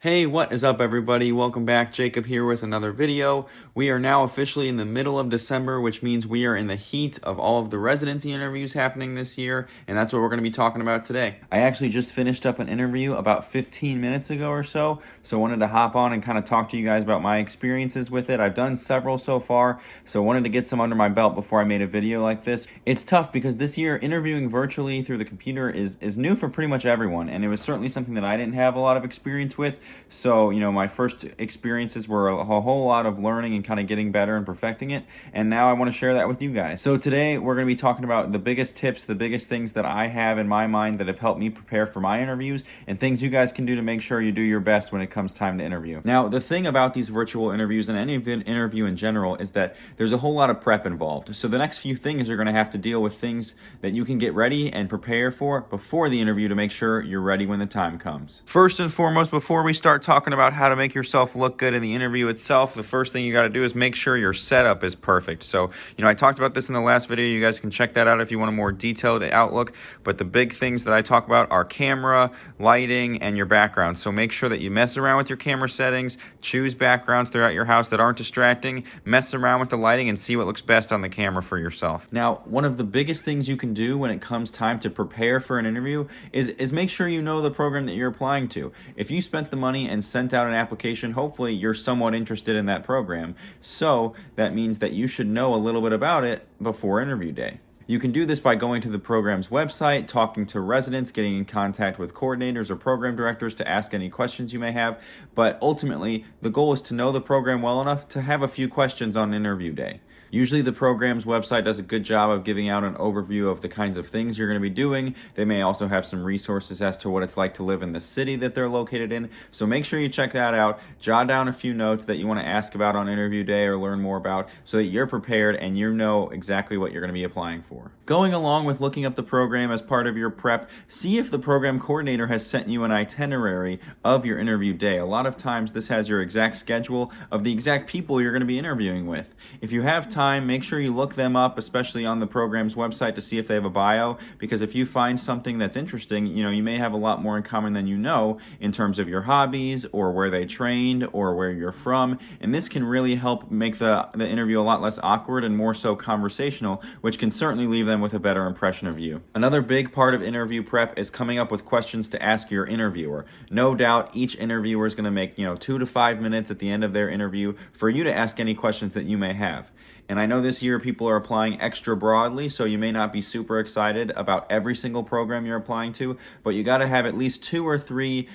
Hey, what is up everybody? Welcome back. Jacob here with another video. We are now officially in the middle of December, which means we are in the heat of all of the residency interviews happening this year, and that's what we're going to be talking about today. I actually just finished up an interview about 15 minutes ago or so I wanted to hop on and kind of talk to you guys about my experiences with it. I've done several so far, so I wanted to get some under my belt before I made a video like this. It's tough because this year interviewing virtually through the computer is new for pretty much everyone, and it was certainly something that I didn't have a lot of experience with. So, my first experiences were a whole lot of learning and kind of getting better and perfecting it. And now I want to share that with you guys. So today we're going to be talking about the biggest tips, the biggest things that I have in my mind that have helped me prepare for my interviews and things you guys can do to make sure you do your best when it comes time to interview. Now, the thing about these virtual interviews and any interview in general is that there's a whole lot of prep involved. So the next few things you're going to have to deal with things that you can get ready and prepare for before the interview to make sure you're ready when the time comes. First and foremost, before we start talking about how to make yourself look good in the interview itself, the first thing you got to do is make sure your setup is perfect. So, I talked about this in the last video. You guys can check that out if you want a more detailed outlook. But the big things that I talk about are camera, lighting, and your background. So make sure that you mess around with your camera settings, choose backgrounds throughout your house that aren't distracting, mess around with the lighting, and see what looks best on the camera for yourself. Now, one of the biggest things you can do when it comes time to prepare for an interview is make sure you know the program that you're applying to. If you spent the money and sent out an application, hopefully you're somewhat interested in that program. So that means that you should know a little bit about it before interview day. You can do this by going to the program's website, talking to residents, getting in contact with coordinators or program directors to ask any questions you may have. But ultimately, the goal is to know the program well enough to have a few questions on interview day. Usually the program's website does a good job of giving out an overview of the kinds of things you're going to be doing. They may also have some resources as to what it's like to live in the city that they're located in. So make sure you check that out. Jot down a few notes that you want to ask about on interview day or learn more about so that you're prepared and you know exactly what you're going to be applying for. Going along with looking up the program as part of your prep, see if the program coordinator has sent you an itinerary of your interview day. A lot of times this has your exact schedule of the exact people you're going to be interviewing with. If you have time, make sure you look them up, especially on the program's website, to see if they have a bio, because if you find something that's interesting, you may have a lot more in common than you know in terms of your hobbies or where they trained or where you're from, and this can really help make the interview a lot less awkward and more so conversational, which can certainly leave them with a better impression of you. Another big part of interview prep is coming up with questions to ask your interviewer. No doubt each interviewer is going to make 2 to 5 minutes at the end of their interview for you to ask any questions that you may have. And I know this year people are applying extra broadly, so you may not be super excited about every single program you're applying to, but you got to have at least 2 or 3,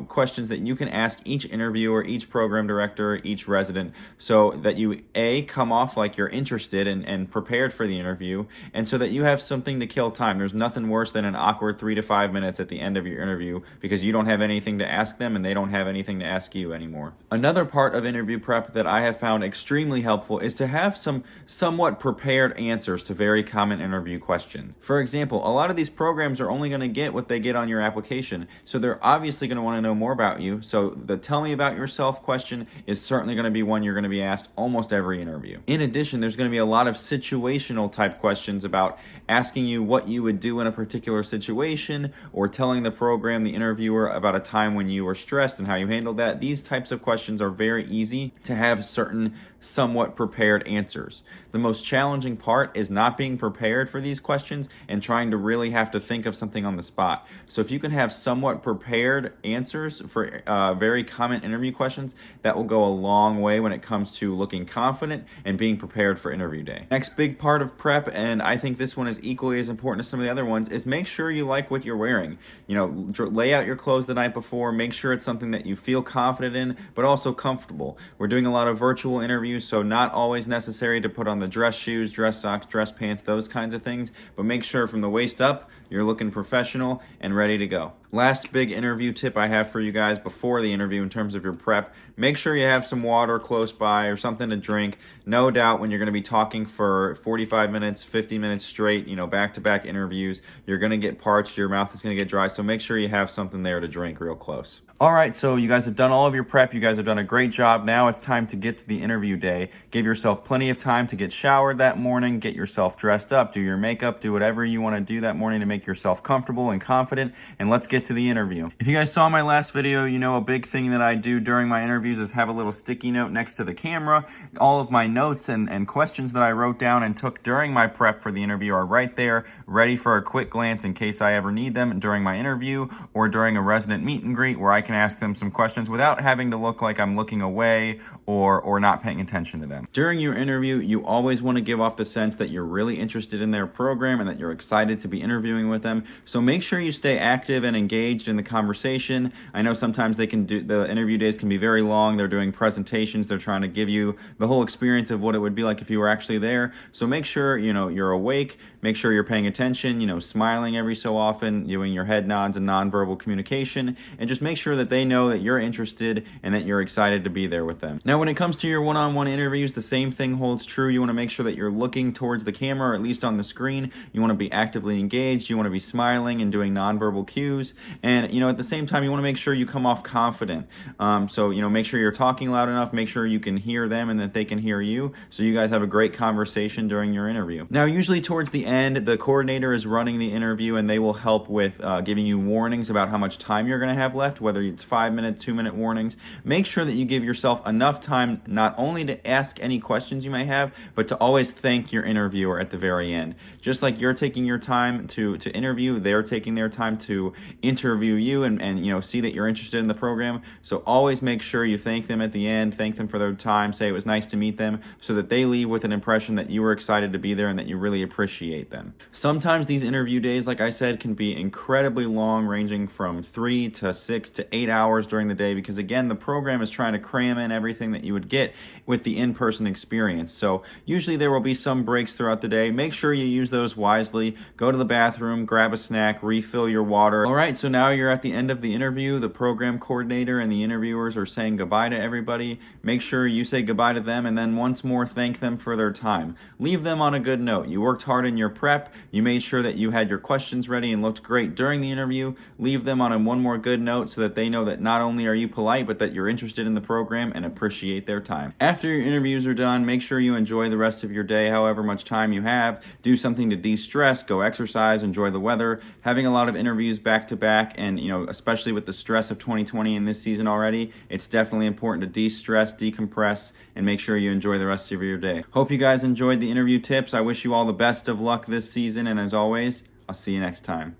questions that you can ask each interviewer, each program director, each resident, so that you, A, come off like you're interested and prepared for the interview, and so that you have something to kill time. There's nothing worse than an awkward 3 to 5 minutes at the end of your interview because you don't have anything to ask them and they don't have anything to ask you anymore. Another part of interview prep that I have found extremely helpful is to have some somewhat prepared answers to very common interview questions. For example, a lot of these programs are only going to get what they get on your application, so they're obviously going to want to know more about you. So the tell me about yourself question is certainly going to be one you're going to be asked almost every interview. In addition, there's going to be a lot of situational type questions about asking you what you would do in a particular situation, or telling the program, the interviewer, about a time when you were stressed and how you handled that. These types of questions are very easy to have certain somewhat prepared answers. The most challenging part is not being prepared for these questions and trying to really have to think of something on the spot. So if you can have somewhat prepared answers for very common interview questions, that will go a long way when it comes to looking confident and being prepared for interview day. Next big part of prep, and I think this one is equally as important as some of the other ones, is make sure you like what you're wearing. Lay out your clothes the night before, make sure it's something that you feel confident in, but also comfortable. We're doing a lot of virtual interviews, so not always necessary to put on the dress shoes, dress socks, dress pants, those kinds of things, but make sure from the waist up you're looking professional and ready to go. Last big interview tip I have for you guys before the interview in terms of your prep, make sure you have some water close by or something to drink. No doubt when you're going to be talking for 45 minutes, 50 minutes straight, back-to-back interviews, you're going to get parched, your mouth is going to get dry, so make sure you have something there to drink real close. All right, so you guys have done all of your prep. You guys have done a great job. Now it's time to get to the interview day. Give yourself plenty of time to get showered that morning, get yourself dressed up, do your makeup, do whatever you want to do that morning to make make yourself comfortable and confident, and let's get to the interview. If you guys saw my last video, you know a big thing that I do during my interviews is have a little sticky note next to the camera. All of my notes and questions that I wrote down and took during my prep for the interview are right there, ready for a quick glance in case I ever need them during my interview or during a resident meet and greet where I can ask them some questions without having to look like I'm looking away or not paying attention to them. During your interview, you always want to give off the sense that you're really interested in their program and that you're excited to be interviewing with them. So make sure you stay active and engaged in the conversation. I know sometimes the interview days can be very long. They're doing presentations. They're trying to give you the whole experience of what it would be like if you were actually there. So make sure, you're awake. Make sure you're paying attention, smiling every so often, doing your head nods and nonverbal communication, and just make sure that they know that you're interested and that you're excited to be there with them. Now, when it comes to your one-on-one interviews, the same thing holds true. You want to make sure that you're looking towards the camera, or at least on the screen. You want to be actively engaged. You want to be smiling and doing nonverbal cues. And, at the same time, you want to make sure you come off confident. So, make sure you're talking loud enough, make sure you can hear them and that they can hear you, so you guys have a great conversation during your interview. Now, usually towards the end, the coordinator is running the interview and they will help with giving you warnings about how much time you're going to have left, whether it's 5-minute, 2-minute warnings. Make sure that you give yourself enough time not only to ask any questions you may have, but to always thank your interviewer at the very end. Just like you're taking your time to interview, they're taking their time to interview you and see that you're interested in the program. So always make sure you thank them at the end, thank them for their time, say it was nice to meet them, so that they leave with an impression that you were excited to be there and that you really appreciate them. Sometimes these interview days, like I said, can be incredibly long, ranging from 3 to 6 to 8 hours during the day, because again, the program is trying to cram in everything that you would get with the in-person experience. So usually there will be some breaks throughout the day. Make sure you use those wisely. Go to the bathroom, grab a snack, refill your water. All right, so now you're at the end of the interview. The program coordinator and the interviewers are saying goodbye to everybody. Make sure you say goodbye to them and then once more thank them for their time. Leave them on a good note. You worked hard in your prep. You made sure that you had your questions ready and looked great during the interview. Leave them on one more good note so that they know that not only are you polite, but that you're interested in the program and appreciate their time. After your interviews are done, make sure you enjoy the rest of your day, however much time you have. Do something to de-stress, go exercise, enjoy the weather. Having a lot of interviews back to back and, especially with the stress of 2020 in this season already, it's definitely important to de-stress, decompress, and make sure you enjoy the rest of your day. Hope you guys enjoyed the interview tips. I wish you all the best of luck this season, and as always, I'll see you next time.